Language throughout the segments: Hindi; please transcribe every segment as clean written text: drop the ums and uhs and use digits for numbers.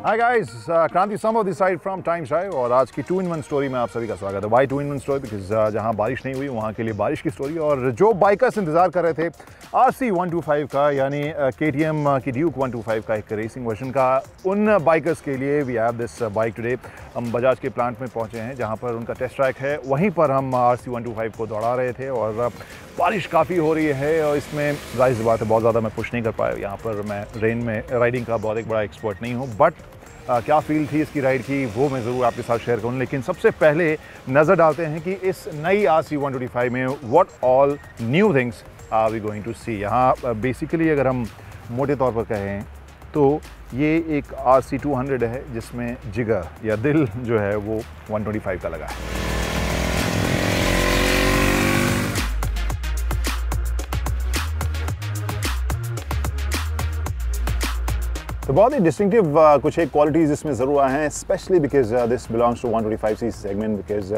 Hi guys, Kranti Samav this side from Times Drive और आज की 2-in-1 स्टोरी में आप सभी का स्वागत है। Y 2-in-1 story? बिकॉज जहां बारिश नहीं हुई वहां के लिए बारिश की स्टोरी। और जो बाइकर्स इंतजार कर रहे थे RC 125 का, यानी KTM की ड्यूक 125 का एक रेसिंग वर्जन का, उन बाइकर्स के लिए we have this bike today. हम बजाज के प्लांट में पहुंचे हैं जहां पर उनका टेस्ट ट्रैक है। वहीं पर हम RC 125 को दौड़ा रहे थे और बारिश काफ़ी हो रही है और इसमें जाहिर सी बात है बहुत ज़्यादा मैं पुश नहीं कर पाया। यहाँ पर मैं रेन में राइडिंग का बहुत एक बड़ा एक्सपर्ट नहीं हूँ, बट क्या फील थी इसकी राइड की वो मैं ज़रूर आपके साथ शेयर करूँ। लेकिन सबसे पहले नज़र डालते हैं कि इस नई RC 125 में what all new things are we going to see. यहाँ बेसिकली अगर हम मोटे तौर पर कहें तो ये एक RC 200 है जिसमें जिगर या दिल जो है वो 125 का लगा है। तो बहुत ही डिस्टिंक्टिव कुछ एक क्वालिटीज़ इसमें ज़रूर आए हैं, specially because this belongs to 125cc segment, because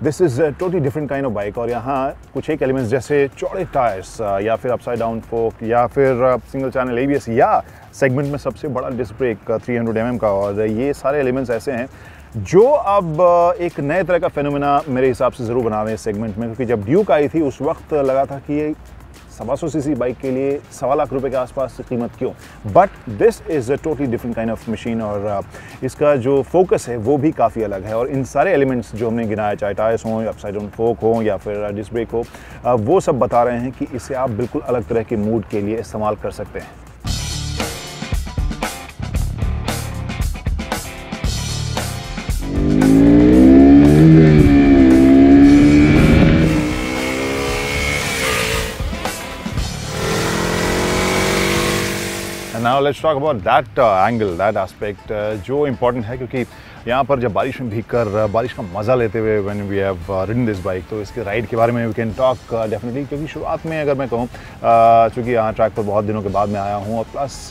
this is totally different kind of bike. और यहाँ कुछ एक एलिमेंट्स जैसे चौड़े टायर्स या फिर अपसाइड डाउन फोक या फिर सिंगल चैनल ABS या सेगमेंट में सबसे बड़ा डिस्क ब्रेक 300 mm का, और ये सारे एलिमेंट्स ऐसे हैं जो अब एक नए तरह का फेनोमेना मेरे हिसाब से ज़रूर बना रहे हैं इस सेगमेंट में। क्योंकि जब ड्यूक आई थी उस वक्त लगा था कि ये 125cc बाइक के लिए 1.25 लाख रुपए के आसपास कीमत क्यों, but this is a totally different kind of machine. और इसका जो फोकस है वो भी काफ़ी अलग है। और इन सारे एलिमेंट्स जो हमने गिनाया, चाहे टायर्स हों, अपसाइड डाउन फोक हो या फिर डिस्क ब्रेक हो, वो सब बता रहे हैं कि इसे आप बिल्कुल अलग तरह के मूड के लिए इस्तेमाल कर सकते हैं। Now let's talk about that angle, that aspect, जो important है। क्योंकि यहाँ पर जब बारिश में भीगकर बारिश का मज़ा लेते हुए when we have ridden this bike, तो इसके राइड के बारे में we can talk definitely। क्योंकि शुरुआत में अगर मैं कहूँ, चूँकि यहाँ ट्रैक पर बहुत दिनों के बाद मैं आया हूँ और प्लस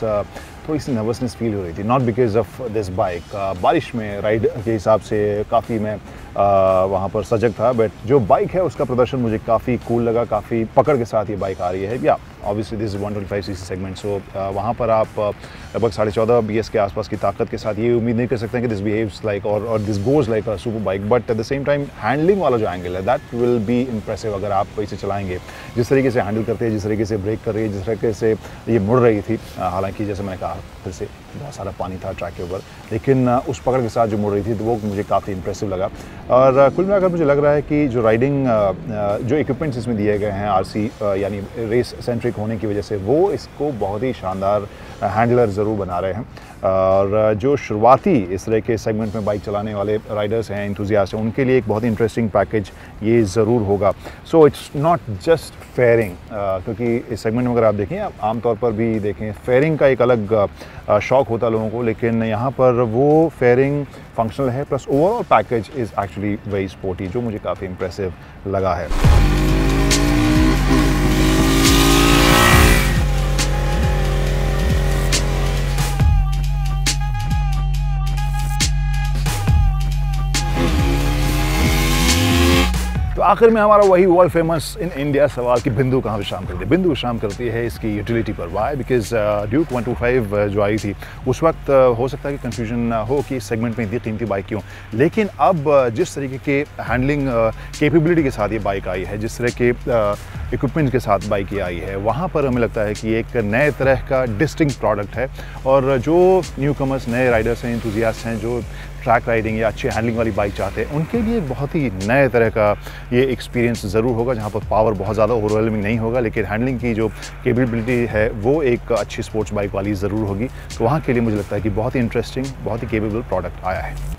थोड़ी सी नर्वसनेस फील हो रही थी, not because of this bike. बारिश में राइड के हिसाब से काफ़ी मैं वहाँ पर सजग था, बट जो बाइक है उसका प्रदर्शन मुझे काफ़ी कूल लगा, काफ़ी पकड़ के साथ ये बाइक आ रही है। या ऑब्वियसली दिस 125cc सेगमेंट, सो वहाँ पर आप लगभग 14.5 BS के आसपास की ताकत के साथ ये उम्मीद नहीं कर सकते हैं कि दिस बिहेव्स लाइक और this goes like a super bike. But at the same time handling वाला जो एंगल है दैट विल बी इम्प्रेसिव अगर आप इसे चलाएंगे। जिस तरीके से हैंडल करते हैं, जिस तरीके से ब्रेक कर रही है, जिस तरीके से ये मुड़ रही थी, हालांकि जैसे मैंने कहा फिर से बहुत सारा पानी था ट्रैक के ऊपर, लेकिन उस पकड़ के साथ जो मुड़ रही थी तो वो मुझे काफ़ी इंप्रेसिव लगा। और कुल मिलाकर मुझे लग रहा है कि जो राइडिंग जो इक्विपमेंट्स इसमें दिए गए हैं RC यानी रेस सेंट्रिक होने की वजह से, वो इसको बहुत ही शानदार हैंडलर ज़रूर बना रहे हैं। और जो शुरुआती इस तरह के सेगमेंट में बाइक चलाने वाले राइडर्स हैं, एंथुजियास्ट हैं, उनके लिए एक बहुत ही इंटरेस्टिंग पैकेज ये ज़रूर होगा। So it's not just fairing, क्योंकि इस सेगमेंट में अगर आप देखें, आमतौर पर भी देखें, फेयरिंग का एक अलग शौक होता है लोगों को, लेकिन यहाँ पर वो फेयरिंग फंक्शनल है, plus overall package is actually very sporty, जो मुझे काफ़ी इंप्रेसिव लगा है। तो आखिर में हमारा वही वर्ल्ड फेमस इन इंडिया सवाल कि बिंदु कहाँ विश्राम करती है। बिंदु विश्राम करती है इसकी यूटिलिटी पर। वाई? बिकॉज ड्यूक 125 जो आई थी उस वक्त हो सकता है कि कंफ्यूजन हो कि इस सेगमेंट में इतनी कीमती बाइक क्यों, लेकिन अब जिस तरीके के हैंडलिंग कैपेबिलिटी के साथ ये बाइक आई है, जिस तरह के इक्विपमेंट्स के साथ बाइक ये आई है, वहाँ पर हमें लगता है कि एक नए तरह का डिस्टिंक्ट प्रोडक्ट है। और जो न्यू कमर्स, नए राइडर्स हैं, एंथुजियास्ट हैं, जो ट्रैक राइडिंग या अच्छी हैंडलिंग वाली बाइक चाहते हैं, उनके लिए बहुत ही नए तरह का ये एक्सपीरियंस ज़रूर होगा, जहाँ पर पावर बहुत ज़्यादा ओवरवेलमिंग नहीं होगा, लेकिन हैंडलिंग की जो कैपेबिलिटी है वो एक अच्छी स्पोर्ट्स बाइक वाली ज़रूर होगी। तो वहाँ के लिए मुझे लगता है कि बहुत ही इंटरेस्टिंग, बहुत ही केपेबल प्रोडक्ट आया है।